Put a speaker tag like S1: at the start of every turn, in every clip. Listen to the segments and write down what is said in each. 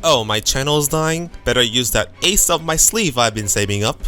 S1: oh, my channel's dying? Better use that ace up my sleeve I've been saving up.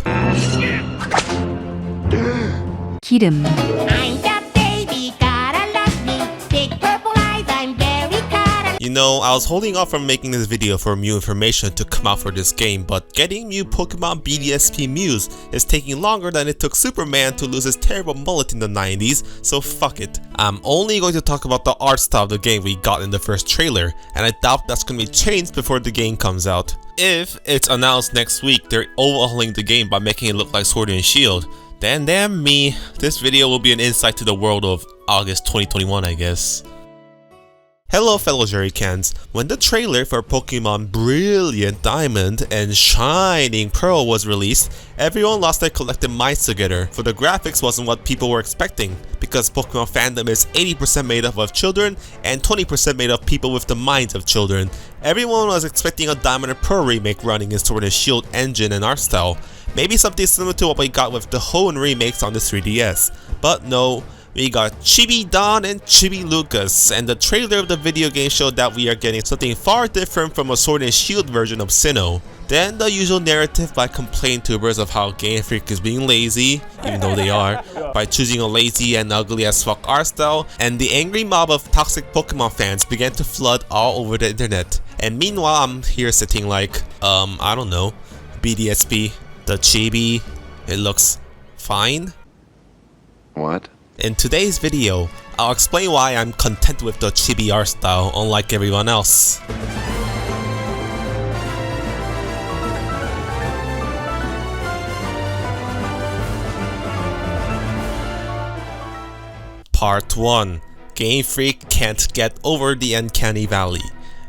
S2: 기름.
S3: I'm that baby, gotta love me. Big purple eyes, I'm very cuddly.
S1: You know, I was holding off from making this video for new information to come out for this game, but getting new Pokemon BDSP Mews is taking longer than it took Superman to lose his terrible mullet in the 90s, so fuck it. I'm only going to talk about the art style of the game we got in the first trailer, and I doubt that's going to be changed before the game comes out. If it's announced next week they're overhauling the game by making it look like Sword and Shield, then damn me, this video will be an insight to the world of August 2021, I guess. Hello fellow Jerrycans. When the trailer for Pokemon Brilliant Diamond and Shining Pearl was released, everyone lost their collective minds together, for the graphics wasn't what people were expecting, because Pokemon fandom is 80% made up of children and 20% made of people with the minds of children. Everyone was expecting a Diamond and Pearl remake running in Sword and Shield engine and art style, maybe something similar to what we got with the Hoenn remakes on the 3DS, but no. We got Chibi Don and Chibi Lucas, and the trailer of the video game showed that we are getting something far different from a Sword and Shield version of Sinnoh. Then the usual narrative by complaint tubers of how Game Freak is being lazy, even though they are, by choosing a lazy and ugly as fuck art style, and the angry mob of toxic Pokemon fans began to flood all over the internet. And meanwhile I'm here sitting like, I don't know, BDSP, the Chibi, it looks fine?
S4: What?
S1: In today's video, I'll explain why I'm content with the Chibi art style unlike everyone else. Part 1. Game Freak can't get over the Uncanny Valley.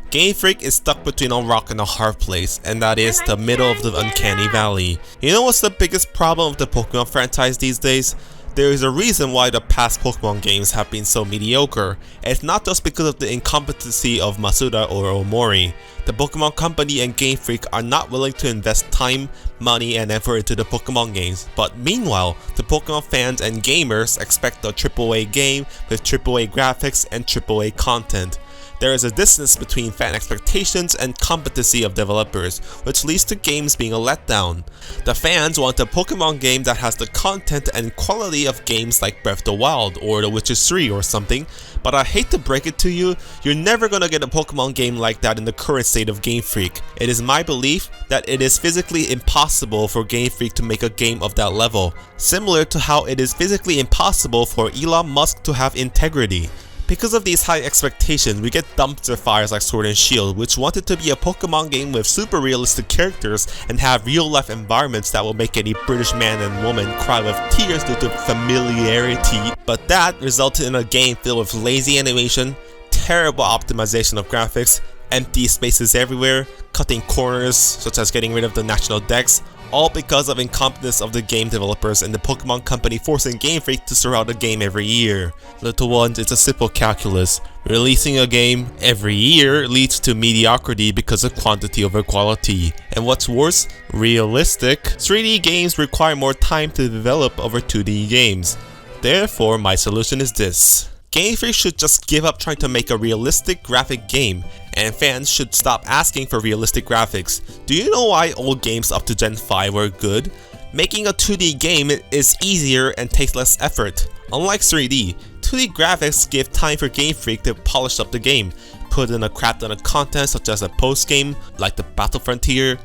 S1: Game Freak is stuck between a rock and a hard place, and that is the middle of the Uncanny Valley. You know what's the biggest problem with the Pokemon franchise these days? There is a reason why the past Pokemon games have been so mediocre, and it's not just because of the incompetency of Masuda or Omori. The Pokemon Company and Game Freak are not willing to invest time, money, and effort into the Pokemon games, but meanwhile, the Pokemon fans and gamers expect a AAA game with AAA graphics and AAA content. There is a distance between fan expectations and competency of developers, which leads to games being a letdown. The fans want a Pokemon game that has the content and quality of games like Breath of the Wild or The Witcher 3 or something, but I hate to break it to you, you're never gonna get a Pokemon game like that in the current state of Game Freak. It is my belief that it is physically impossible for Game Freak to make a game of that level, similar to how it is physically impossible for Elon Musk to have integrity. Because of these high expectations, we get dumpster fires like Sword and Shield, which wanted to be a Pokemon game with super realistic characters and have real life environments that will make any British man and woman cry with tears due to familiarity. But that resulted in a game filled with lazy animation, terrible optimization of graphics, empty spaces everywhere, cutting corners such as getting rid of the national dex, all because of incompetence of the game developers and the Pokemon Company forcing Game Freak to surround the game every year. Little ones, it's a simple calculus. Releasing a game every year leads to mediocrity because of quantity over quality. And what's worse, realistic 3D games require more time to develop over 2D games. Therefore, my solution is this. Game Freak should just give up trying to make a realistic graphic game, and fans should stop asking for realistic graphics. Do you know why old games up to Gen 5 were good? Making a 2D game is easier and takes less effort. Unlike 3D, 2D graphics give time for Game Freak to polish up the game, put in a crap ton of content such as a post-game, like the Battle Frontier,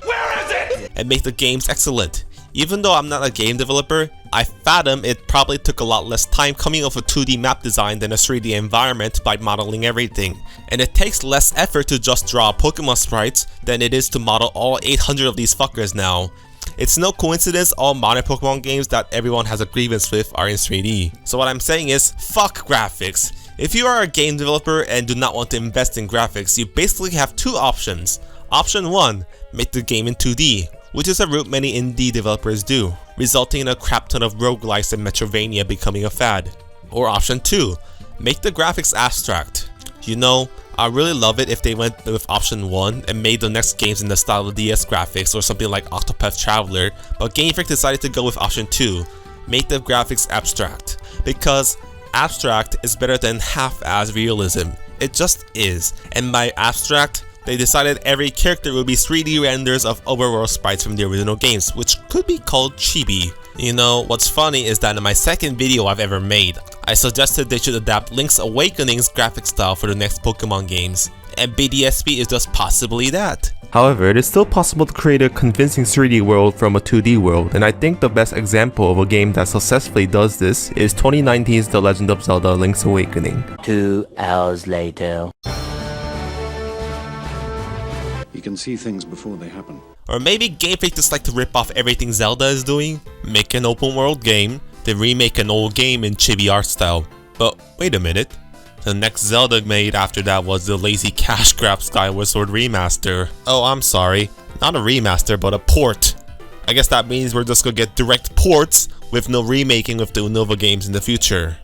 S1: and make the games excellent. Even though I'm not a game developer, I fathom it probably took a lot less time coming up with a 2D map design than a 3D environment by modeling everything. And it takes less effort to just draw Pokemon sprites than it is to model all 800 of these fuckers now. It's no coincidence all modern Pokemon games that everyone has a grievance with are in 3D. So what I'm saying is, fuck graphics. If you are a game developer and do not want to invest in graphics, you basically have two options. Option 1, make the game in 2D. Which is a route many indie developers do, resulting in a crap ton of roguelikes and Metrovania becoming a fad. Or option 2, make the graphics abstract. You know, I really love it if they went with option 1 and made the next games in the style of DS graphics or something like Octopath Traveler, but Game Freak decided to go with option 2, make the graphics abstract. Because abstract is better than half-as realism. It just is, and by abstract, They decided every character would be 3D renders of overworld sprites from the original games, which could be called Chibi. You know, what's funny is that in my second video I've ever made, I suggested they should adapt Link's Awakening's graphic style for the next Pokemon games, and BDSP is just possibly that. However, it is still possible to create a convincing 3D world from a 2D world, and I think the best example of a game that successfully does this is 2019's The Legend of Zelda Link's Awakening.
S5: 2 hours later.
S6: You can see things before they happen.
S1: Or maybe Game Freak just like to rip off everything Zelda is doing? Make an open world game, then remake an old game in chibi art style. But wait a minute. The next Zelda made after that was the lazy cash grab Skyward Sword remaster. Oh, I'm sorry. Not a remaster, but a port. I guess that means we're just gonna get direct ports with no remaking of the Unova games in the future.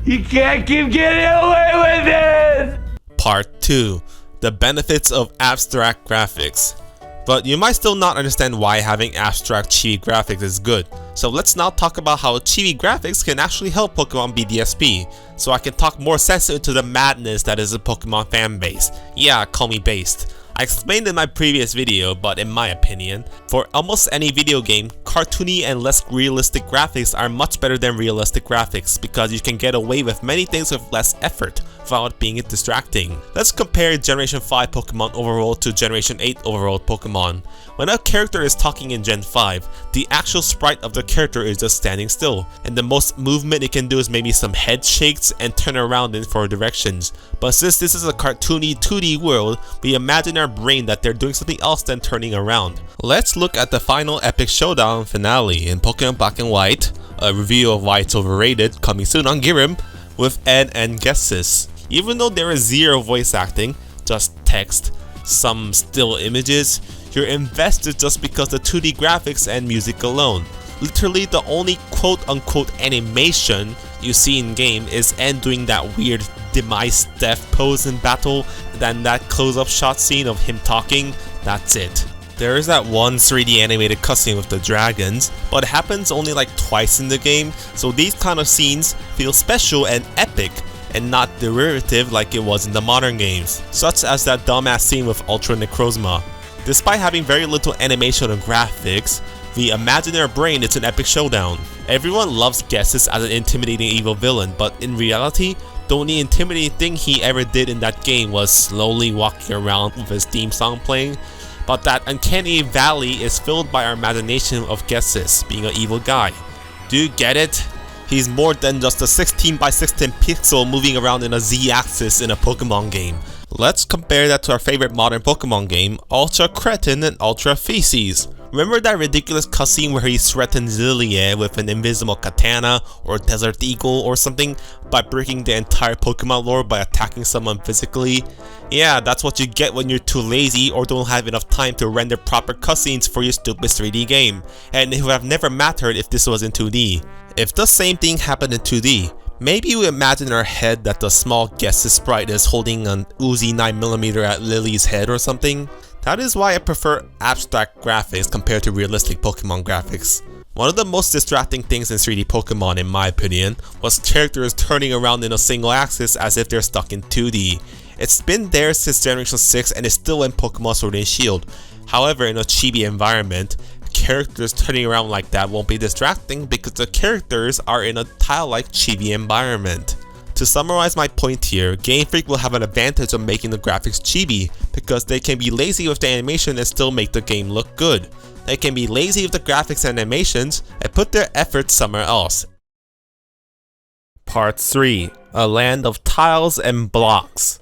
S5: You can't keep getting away with it!
S1: Part 2. The benefits of abstract graphics. But you might still not understand why having abstract chibi graphics is good. So let's now talk about how chibi graphics can actually help Pokemon BDSP, so I can talk more sense into the madness that is the Pokemon fanbase. Yeah, call me based. I explained in my previous video, but in my opinion, for almost any video game, cartoony and less realistic graphics are much better than realistic graphics because you can get away with many things with less effort without being distracting. Let's compare Generation 5 Pokemon Overworld to Generation 8 Overworld Pokemon. When a character is talking in Gen 5, the actual sprite of the character is just standing still, and the most movement it can do is maybe some head shakes and turn around in 4 directions. But since this is a cartoony 2D world, we imagine our brain that they're doing something else than turning around. Let's look at the final epic showdown finale in Pokemon Black and White, a review of why it's overrated coming soon on Girim, with Ed and Guesses. Even though there is zero voice acting, just text, some still images, you're invested just because the 2D graphics and music alone. Literally the only quote-unquote animation you see in game is Ed doing that weird demise death pose in battle, then that close-up shot scene of him talking, that's it. There is that one 3D animated cutscene with the dragons, but it happens only like twice in the game, so these kind of scenes feel special and epic, and not derivative like it was in the modern games, such as that dumbass scene with Ultra Necrozma. Despite having very little animation or graphics, we imagine in our brain it's an epic showdown. Everyone loves Guesses as an intimidating evil villain, but in reality, the only intimidating thing he ever did in that game was slowly walking around with his theme song playing. But that Uncanny Valley is filled by our imagination of Guesses being an evil guy. Do you get it? He's more than just a 16x16 pixel moving around in a Z-axis in a Pokemon game. Let's compare that to our favorite modern Pokemon game, Ultra Cretin and Ultra Feces. Remember that ridiculous cutscene where he threatens Lilia with an invisible katana or desert eagle or something by breaking the entire Pokemon lore by attacking someone physically? Yeah, that's what you get when you're too lazy or don't have enough time to render proper cutscenes for your stupid 3D game, and it would have never mattered if this was in 2D. If the same thing happened in 2D, maybe we imagine in our head that the small Guesses sprite is holding an Uzi 9mm at Lily's head or something. That is why I prefer abstract graphics compared to realistic Pokemon graphics. One of the most distracting things in 3D Pokemon, in my opinion, was characters turning around in a single axis as if they're stuck in 2D. It's been there since Generation 6 and is still in Pokemon Sword and Shield. However, in a chibi environment, characters turning around like that won't be distracting because the characters are in a tile-like chibi environment. To summarize my point here, Game Freak will have an advantage of making the graphics chibi because they can be lazy with the animation and still make the game look good. They can be lazy with the graphics and animations and put their efforts somewhere else. Part 3. A land of tiles and blocks.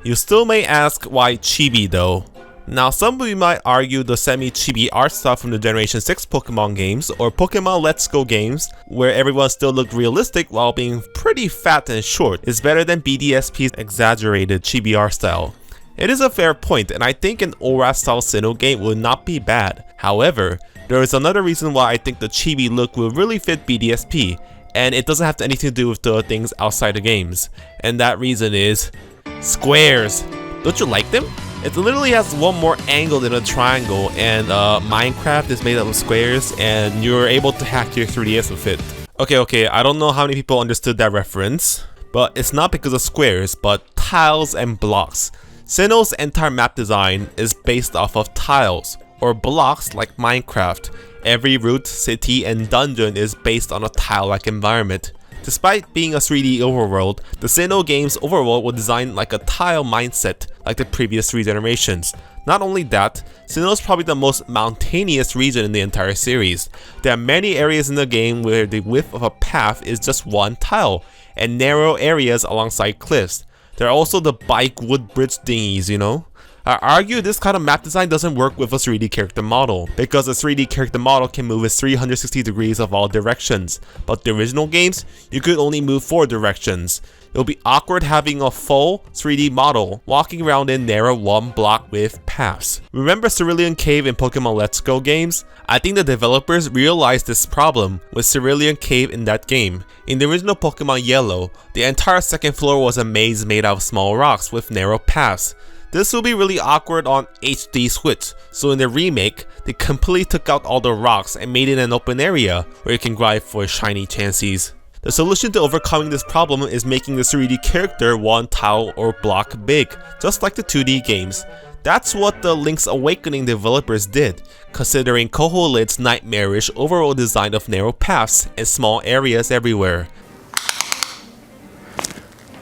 S1: You still may ask why chibi though. Now some of you might argue the semi-chibi art style from the Generation 6 Pokemon games or Pokemon Let's Go games, where everyone still looked realistic while being pretty fat and short, is better than BDSP's exaggerated chibi art style. It is a fair point, and I think an Aura style Sinnoh game would not be bad. However, there is another reason why I think the chibi look will really fit BDSP, and it doesn't have anything to do with the things outside the games. And that reason is squares. Don't you like them? It literally has one more angle than a triangle, and Minecraft is made up of squares, and you're able to hack your 3DS with it. Okay, I don't know how many people understood that reference, but it's not because of squares, but tiles and blocks. Sinnoh's entire map design is based off of tiles, or blocks like Minecraft. Every route, city, and dungeon is based on a tile-like environment. Despite being a 3D overworld, the Sinnoh game's overworld was designed like a tile mindset like the previous 3 generations. Not only that, Sinnoh is probably the most mountainous region in the entire series. There are many areas in the game where the width of a path is just 1 tile, and narrow areas alongside cliffs. There are also the bike wood bridge thingies, you know? I argue this kind of map design doesn't work with a 3D character model, because a 3D character model can move with 360 degrees of all directions, but the original games, you could only move 4 directions. It'll be awkward having a full 3D model walking around in narrow 1 block width paths. Remember Cerulean Cave in Pokemon Let's Go games? I think the developers realized this problem with Cerulean Cave in that game. In the original Pokemon Yellow, the entire second floor was a maze made out of small rocks with narrow paths. This will be really awkward on HD Switch, so in the remake, they completely took out all the rocks and made it an open area where you can grind for shiny chances. The solution to overcoming this problem is making the 3D character 1 tile or block big, just like the 2D games. That's what the Link's Awakening developers did, considering Koholint's nightmarish overall design of narrow paths and small areas everywhere.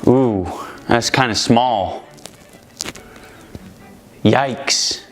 S7: Ooh, that's kind of small. Yikes.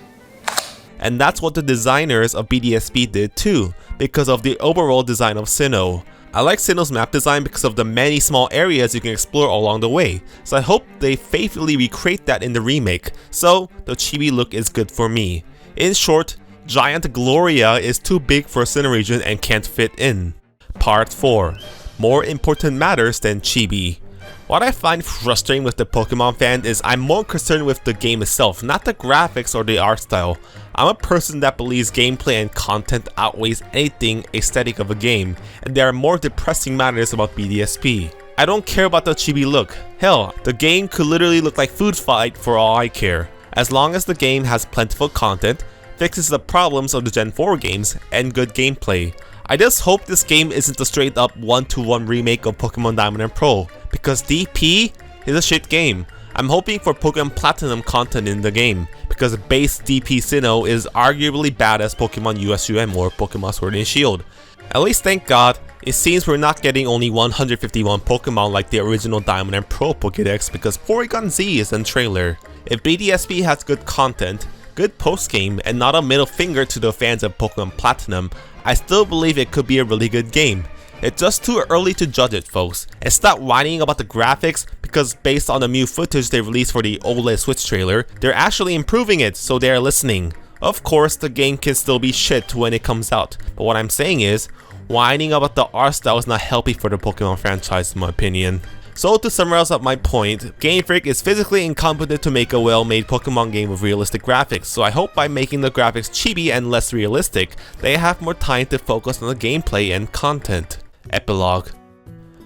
S1: And that's what the designers of BDSP did too, because of the overall design of Sinnoh. I like Sinnoh's map design because of the many small areas you can explore along the way, so I hope they faithfully recreate that in the remake, so the chibi look is good for me. In short, Giant Gloria is too big for a Sinnoh region and can't fit in. Part 4. More important matters than chibi. What I find frustrating with the Pokemon fan is I'm more concerned with the game itself, not the graphics or the art style. I'm a person that believes gameplay and content outweighs anything aesthetic of a game, and there are more depressing matters about BDSP. I don't care about the chibi look. Hell, the game could literally look like Food Fight for all I care. As long as the game has plentiful content, fixes the problems of the Gen 4 games, and good gameplay. I just hope this game isn't a straight up 1-to-1 remake of Pokemon Diamond and Pearl, because DP is a shit game. I'm hoping for Pokemon Platinum content in the game, because base DP Sinnoh is arguably bad as Pokemon USUM or Pokemon Sword and Shield. At least thank God, it seems we're not getting only 151 Pokemon like the original Diamond and Pearl Pokédex, because Porygon Z is in trailer. If BDSP has good content, good post-game, and not a middle finger to the fans of Pokemon Platinum, I still believe it could be a really good game. It's just too early to judge it, folks, and stop whining about the graphics, because based on the new footage they released for the OLED Switch trailer, they're actually improving it, so they're listening. Of course, the game can still be shit when it comes out, but what I'm saying is, whining about the art style is not healthy for the Pokemon franchise in my opinion. So to summarize up my point, Game Freak is physically incompetent to make a well-made Pokemon game with realistic graphics, so I hope by making the graphics chibi and less realistic, they have more time to focus on the gameplay and content. Epilogue.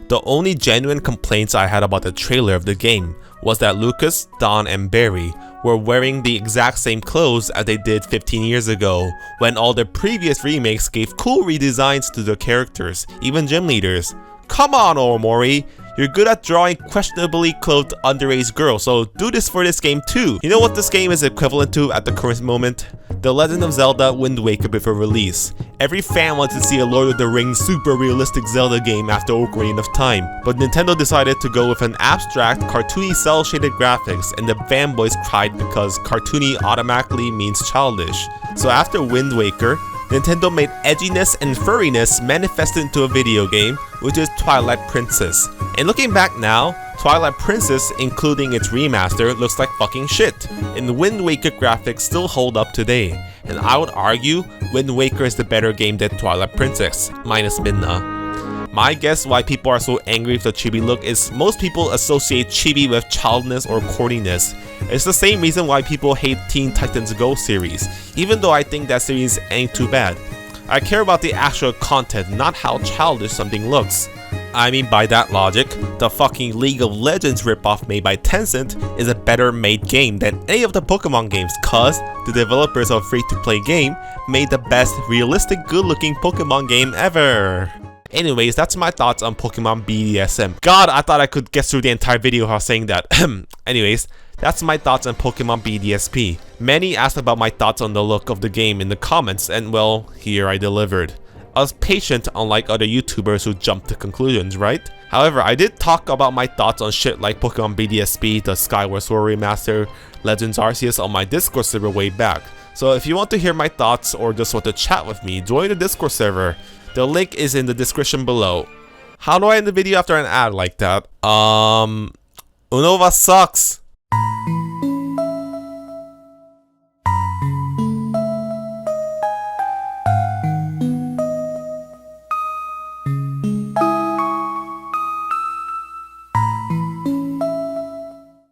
S1: The only genuine complaints I had about the trailer of the game was that Lucas, Don, and Barry were wearing the exact same clothes as they did 15 years ago, when all the previous remakes gave cool redesigns to the characters, even gym leaders. Come on, Omori! You're good at drawing questionably clothed underage girls, so do this for this game too. You know what this game is equivalent to at the current moment? The Legend of Zelda Wind Waker before release. Every fan wants to see a Lord of the Rings super realistic Zelda game after Ocarina of Time, but Nintendo decided to go with an abstract, cartoony cel-shaded graphics, and the fanboys cried because cartoony automatically means childish. So after Wind Waker, Nintendo made edginess and furriness manifested into a video game, which is Twilight Princess. And looking back now, Twilight Princess, including its remaster, looks like fucking shit, and Wind Waker graphics still hold up today. And I would argue Wind Waker is the better game than Twilight Princess, minus Midna. My guess why people are so angry with the chibi look is most people associate chibi with childness or corniness. It's the same reason why people hate Teen Titans Go series, even though I think that series ain't too bad. I care about the actual content, not how childish something looks. I mean, by that logic, the fucking League of Legends ripoff made by Tencent is a better made game than any of the Pokemon games, cause the developers of free-to-play game made the best realistic good looking Pokemon game ever. Anyways, that's my thoughts on Pokemon BDSM. God, I thought I could get through the entire video without saying that. Anyways, that's my thoughts on Pokemon BDSP. Many asked about my thoughts on the look of the game in the comments, and well, here I delivered. I was patient, unlike other YouTubers who jumped to conclusions, right? However, I did talk about my thoughts on shit like Pokemon BDSP, the Skyward Sword Remaster, Legends Arceus on my Discord server way back. So if you want to hear my thoughts or just want to chat with me, join the Discord server. The link is in the description below. How do I end the video after an ad like that? Unova sucks.